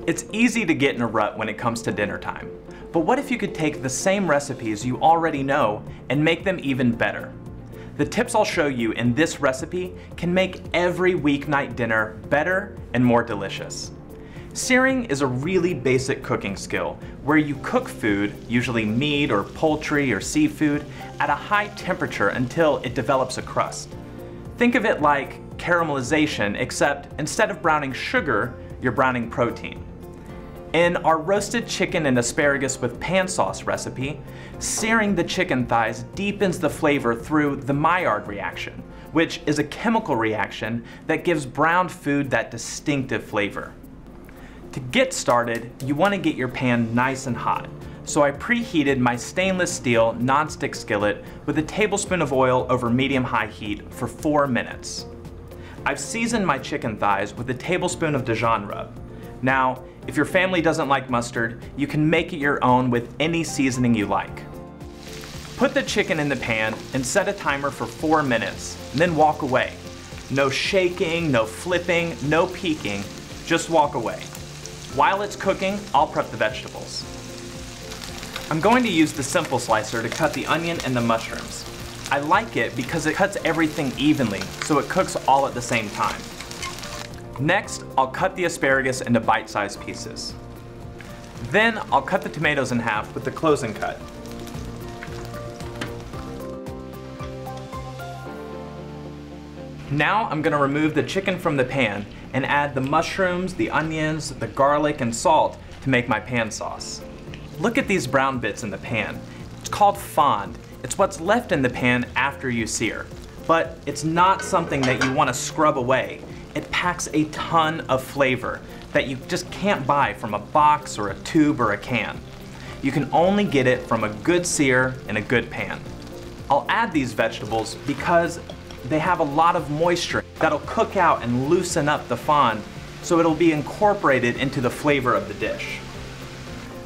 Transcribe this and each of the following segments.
It's easy to get in a rut when it comes to dinner time, but what if you could take the same recipes you already know and make them even better? The tips I'll show you in this recipe can make every weeknight dinner better and more delicious. Searing is a really basic cooking skill where you cook food, usually meat or poultry or seafood, at a high temperature until it develops a crust. Think of it like caramelization, except instead of browning sugar, you're browning protein. In our roasted chicken and asparagus with pan sauce recipe, searing the chicken thighs deepens the flavor through the Maillard reaction, which is a chemical reaction that gives browned food that distinctive flavor. To get started, you want to get your pan nice and hot, so I preheated my stainless steel nonstick skillet with a tablespoon of oil over medium-high heat for 4 minutes. I've seasoned my chicken thighs with a tablespoon of Dijon rub. Now, if your family doesn't like mustard, you can make it your own with any seasoning you like. Put the chicken in the pan and set a timer for 4 minutes, and then walk away. No shaking, no flipping, no peeking, just walk away. While it's cooking, I'll prep the vegetables. I'm going to use the simple slicer to cut the onion and the mushrooms. I like it because it cuts everything evenly, so it cooks all at the same time. Next, I'll cut the asparagus into bite-sized pieces. Then I'll cut the tomatoes in half with the closing cut. Now I'm going to remove the chicken from the pan and add the mushrooms, the onions, the garlic, and salt to make my pan sauce. Look at these brown bits in the pan. It's called fond. It's what's left in the pan after you sear. But it's not something that you want to scrub away. It packs a ton of flavor that you just can't buy from a box or a tube or a can. You can only get it from a good sear in a good pan. I'll add these vegetables because they have a lot of moisture that'll cook out and loosen up the fond, so it'll be incorporated into the flavor of the dish.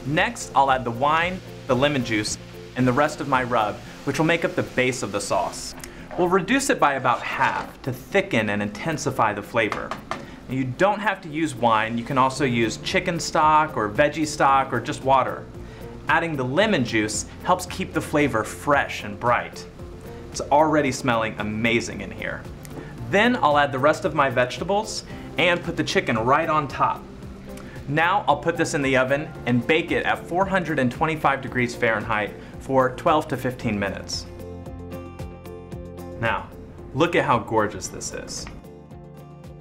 Next, I'll add the wine, the lemon juice, and the rest of my rub, which will make up the base of the sauce. We'll reduce it by about half to thicken and intensify the flavor. Now, you don't have to use wine. You can also use chicken stock or veggie stock or just water. Adding the lemon juice helps keep the flavor fresh and bright. It's already smelling amazing in here. Then I'll add the rest of my vegetables and put the chicken right on top. Now I'll put this in the oven and bake it at 425 degrees Fahrenheit for 12 to 15 minutes. Now, look at how gorgeous this is.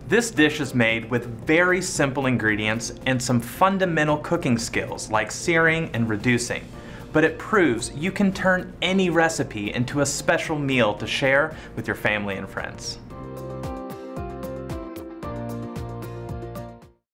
This dish is made with very simple ingredients and some fundamental cooking skills like searing and reducing, but it proves you can turn any recipe into a special meal to share with your family and friends.